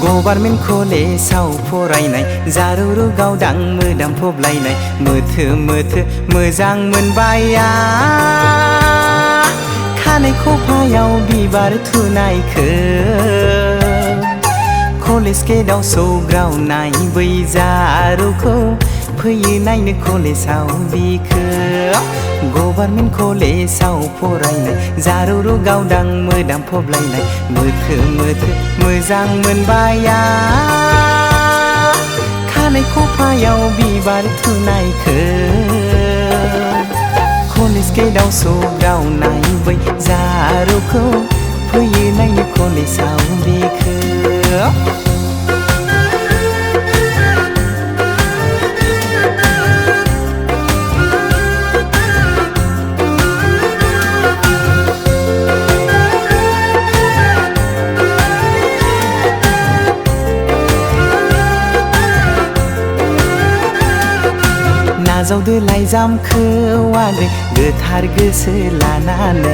government कलेजाव फरायनाय जारुरु गावदां मोदामफबलायनाय मोथो मोथो मोजां मोनबाय आं खानाय खफायाव बिबार थुनायखो कलेज गेटआव सौग्रावनाय बै जारुखौ फैयो नायनो कलेजाव बिखो गभार्नमेन्ट कलेजाव फरायनाय जारुरु गावदां मोदामफबलायनाय मोथो मोथो मोजां मोनबाय आं खानाय खफायाव बिबार थुनायखो कलेज गेटआव सौग्रावनाय बै जारुखौ फैयो नायनो कलेजाव बिखो नाजावदो लाइजामखौ आगै गोथार गोसो लानानै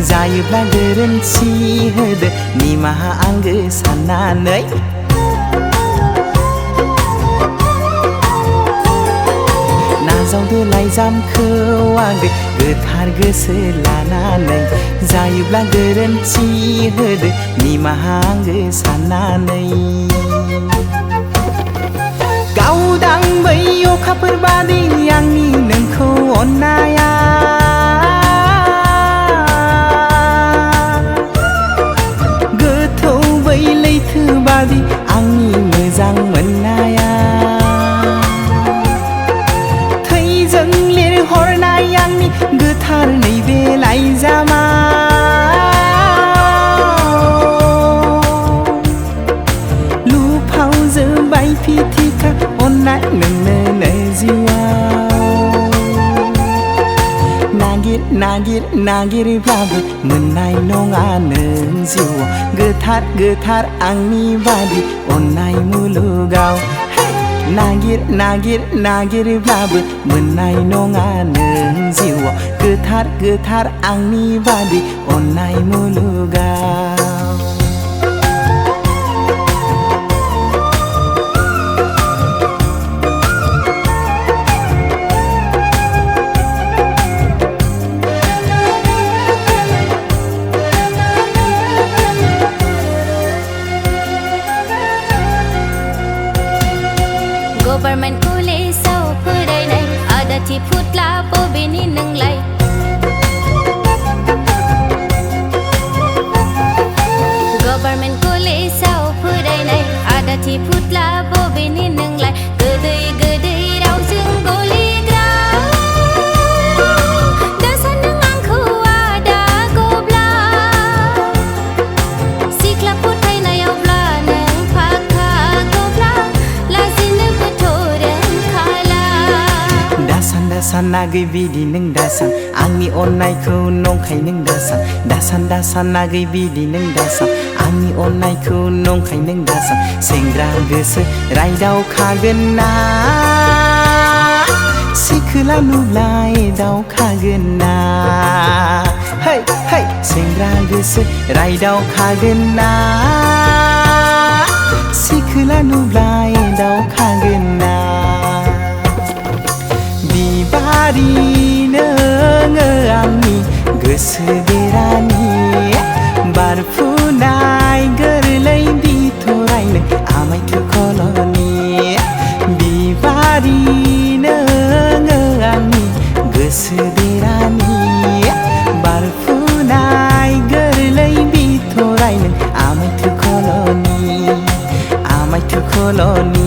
जायोब्ला गोरोन्थि होदो निमाहा आंगो साननानै नाजावदो लाइजामखौ आगै गोथार गोसो लानानै जायोब्ला गोरोन्थि होदो निमाहा आंगो साननानै गावदां बै अखाफोर बादि आंनि नोंखौ अननाया गोथौ बै लैथो बादि आंनि मोजां मोननाया थैजों लिरहरनाय आंनि गोथार नैबे लाइजामा लुफाव जोबाय फिथिखा अननाय नोंनो जिउआव नागिर नागिर नागिरब्लाबो मोननाय नङा नों जिउआव गोथार गोथार आंनि बादि अननाय मुलुगाव नागिर नागिर नागिरब्लाबो मोननाय नङा नों जिउआव गोथार गोथार आंनि बादि अननाय मुलुगाव गभार्नमेन्ट कलेजाव फरायनाय आदाथि फुथ्ला बबेनि नोंलाय गभार्नमेन्ट कलेजाव फरायनाय आदाथि फुथ्ला बबेनि नोंलाय गोदै गोदै रावजों गलिग्रा दासान नों आंखौ आदा गब्ला सिख्ला फोथायनायावब्ला नों फाखा गब्ला दासान नागै बिदि नों दासान आंनि अननायखौ नंखाय नों दासान दासान दासान नागै बिदि नों दासान आंनि अननायखौ नंखाय नों दासान सेंग्रा गोसो रायदावखागोन ना सिखोला नुब्लाय दावखागोन ना है है सेंग्रा गोसो रायदावखागोन ना सिखोला नुब्लाय दावखागोन ना बिबारि नोङो आंनि गोसो बेरानि बारफुनाय गोरलै बिथरायनो आमाय थुखलनि बिबारि नोङो आंनि गोसो बेरानि बारफुनाय गोरलै बिथरायनो आमाय थुखलनि